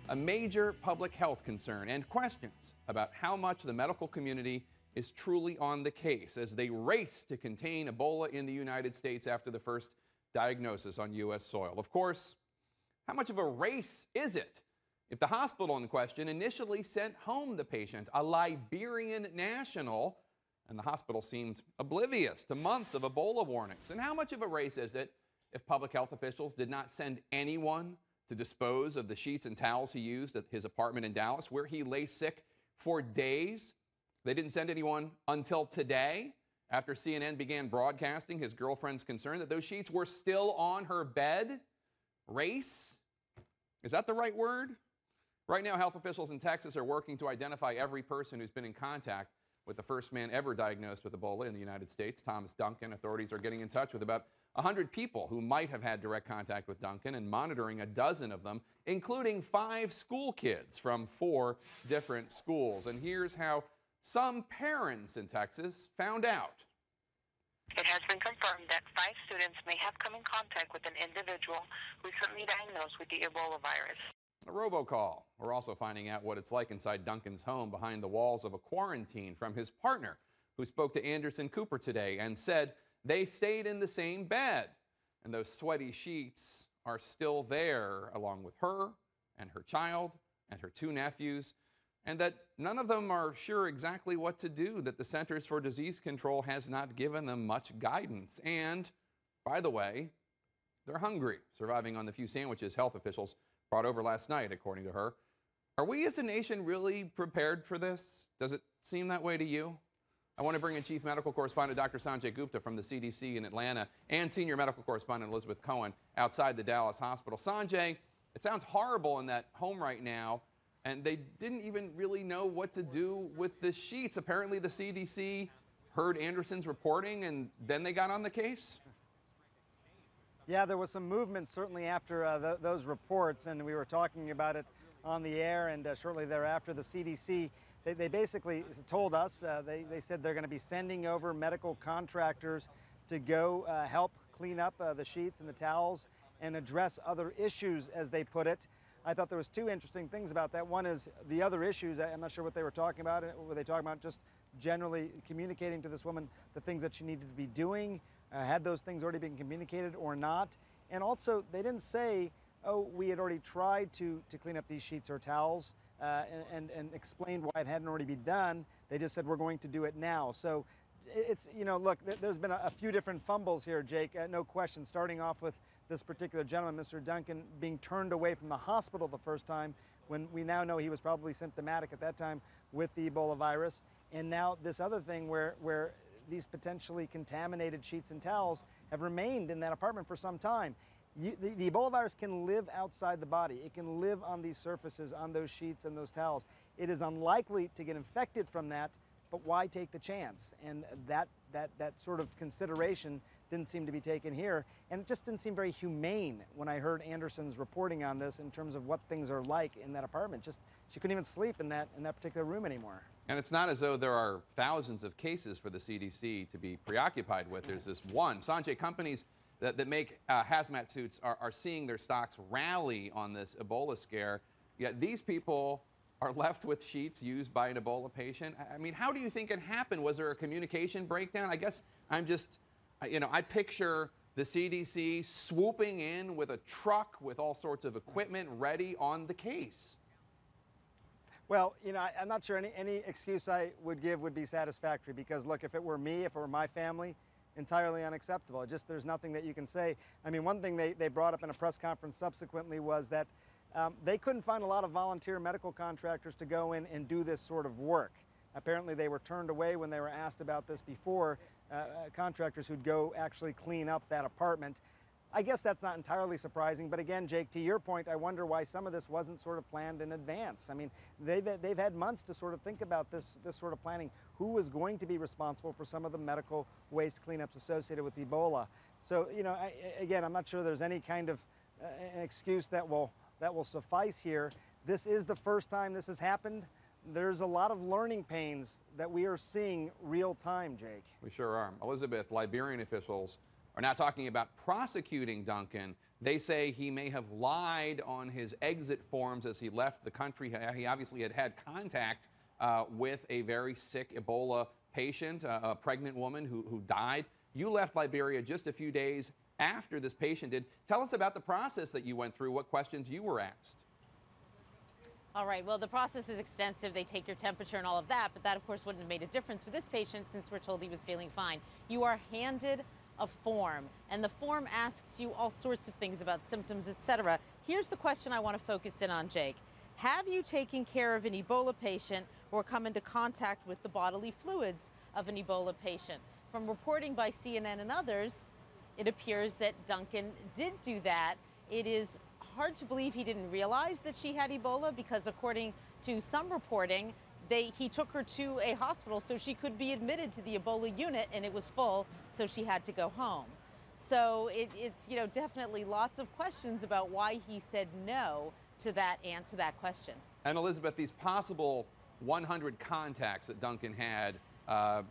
a major public health concern and questions about how much the medical community is truly on the case as they race to contain Ebola in the United States after the first diagnosis on U.S. soil. Of course, how much of a race is it if the hospital in question initially sent home the patient, a Liberian national, and the hospital seemed oblivious to months of Ebola warnings? And how much of a race is it if public health officials did not send anyone to dispose of the sheets and towels he used at his apartment in Dallas, where he lay sick for days? They didn't send anyone until today, after CNN began broadcasting his girlfriend's concern that those sheets were still on her bed. Race? Is that the right word? Right now, health officials in Texas are working to identify every person who's been in contact with the first man ever diagnosed with Ebola in the United States, Thomas Duncan. Authorities are getting in touch with about 100 people who might have had direct contact with Duncan and monitoring a dozen of them, including 5 school kids from 4 different schools. And here's how some parents in Texas found out. It has been confirmed that 5 students may have come in contact with an individual recently diagnosed with the Ebola virus. A robocall. We're also finding out what it's like inside Duncan's home behind the walls of a quarantine from his partner, who spoke to Anderson Cooper today and said they stayed in the same bed. And those sweaty sheets are still there, along with her and her child and her 2 nephews, and that none of them are sure exactly what to do, that the Centers for Disease Control has not given them much guidance. And, by the way, they're hungry, surviving on the few sandwiches health officials brought over last night, according to her. Are we as a nation really prepared for this? Does it seem that way to you? I want to bring in Chief Medical Correspondent Dr. Sanjay Gupta from the CDC in Atlanta and Senior Medical Correspondent Elizabeth Cohen outside the Dallas hospital. Sanjay, it sounds horrible in that home right now, and they didn't even really know what to do with the sheets. Apparently the CDC heard Anderson's reporting and then they got on the case? Yeah, there was some movement certainly after those reports, and we were talking about it on the air, and shortly thereafter the CDC, they basically told us, they said they're going to be sending over medical contractors to go help clean up the sheets and the towels and address other issues, as they put it. I thought there was 2 interesting things about that. One is the other issues. I'm not sure what they were talking about. Were they talking about just generally communicating to this woman the things that she needed to be doing? Had those things already been communicated or not? And also, they didn't say, oh, we had already tried to clean up these sheets or towels and explained why it hadn't already been done. They just said, we're going to do it now. So it's, you know, look, there's been a few different fumbles here, Jake, no question, starting off with this particular gentleman, Mr. Duncan, being turned away from the hospital the first time, when we now know he was probably symptomatic at that time with the Ebola virus. And now this other thing where these potentially contaminated sheets and towels have remained in that apartment for some time. The Ebola virus can live outside the body. It can live on these surfaces, on those sheets and those towels. It is unlikely to get infected from that, but why take the chance? And that sort of consideration didn't seem to be taken here. And it just didn't seem very humane when I heard Anderson's reporting on this in terms of what things are like in that apartment. Just, she couldn't even sleep in that particular room anymore. And it's not as though there are thousands of cases for the CDC to be preoccupied with. There's this one. Sanjay, companies that make hazmat suits are seeing their stocks rally on this Ebola scare. Yet these people are left with sheets used by an Ebola patient. I mean, how do you think it happened? Was there a communication breakdown? I guess I'm just, you know, I picture the CDC swooping in with a truck with all sorts of equipment ready on the case. Well, you know, I'm not sure any excuse I would give would be satisfactory, because look, if it were me, if it were my family, entirely unacceptable. Just, there's nothing that you can say. I mean, one thing they brought up in a press conference subsequently was that they couldn't find a lot of volunteer medical contractors to go in and do this sort of work. Apparently they were turned away when they were asked about this before, contractors who'd go actually clean up that apartment. I guess that's not entirely surprising, but again, Jake, to your point, I wonder why some of this wasn't sort of planned in advance. I mean, they've had months to sort of think about this sort of planning. Who was going to be responsible for some of the medical waste cleanups associated with Ebola? So, you know, again, I'm not sure there's any kind of an excuse that will suffice here. This is the first time this has happened. There's a lot of learning pains that we are seeing real time, Jake. We sure are. Elizabeth, Liberian officials are now talking about prosecuting Duncan They say he may have lied on his exit forms as he left the country. He obviously had contact with a very sick Ebola patient, a pregnant woman who died. You left Liberia just a few days after this patient did. Tell us about the process that you went through, what questions you were asked. All right, well, the process is extensive. They take your temperature and all of that, but that, of course, wouldn't have made a difference for this patient since we're told he was feeling fine. You are handed a form, and the form asks you all sorts of things about symptoms, etc. Here's the question I want to focus in on, Jake. Have you taken care of an Ebola patient or come into contact with the bodily fluids of an Ebola patient? From reporting by CNN and others, it appears that Duncan did do that. It is hard to believe he didn't realize that she had Ebola because, according to some reporting, he took her to a hospital so she could be admitted to the Ebola unit, and it was full, so she had to go home. So it's definitely lots of questions about why he said no to that question. And Elizabeth, these possible 100 contacts that Duncan had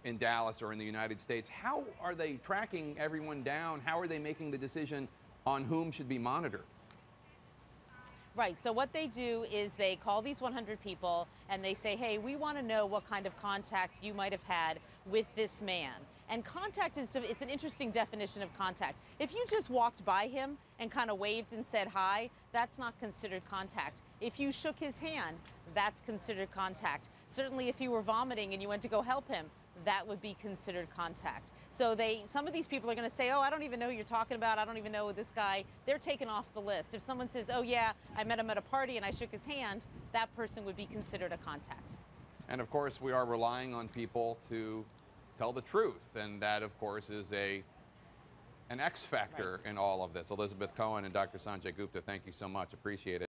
in Dallas or in the United States, how are they tracking everyone down? How are they making the decision on whom should be monitored? Right, so what they do is they call these 100 people and they say, hey, we want to know what kind of contact you might have had with this man. And contact it's an interesting definition of contact. If you just walked by him and kind of waved and said hi, that's not considered contact. If you shook his hand, that's considered contact. Certainly if you were vomiting and you went to go help him, that would be considered contact. So some of these people are going to say, oh, I don't even know who you're talking about. I don't even know this guy. They're taken off the list. If someone says, oh, yeah, I met him at a party and I shook his hand, that person would be considered a contact. And of course, we are relying on people to tell the truth. And that, of course, is an X factor in all of this. Elizabeth Cohen and Dr. Sanjay Gupta, thank you so much. Appreciate it.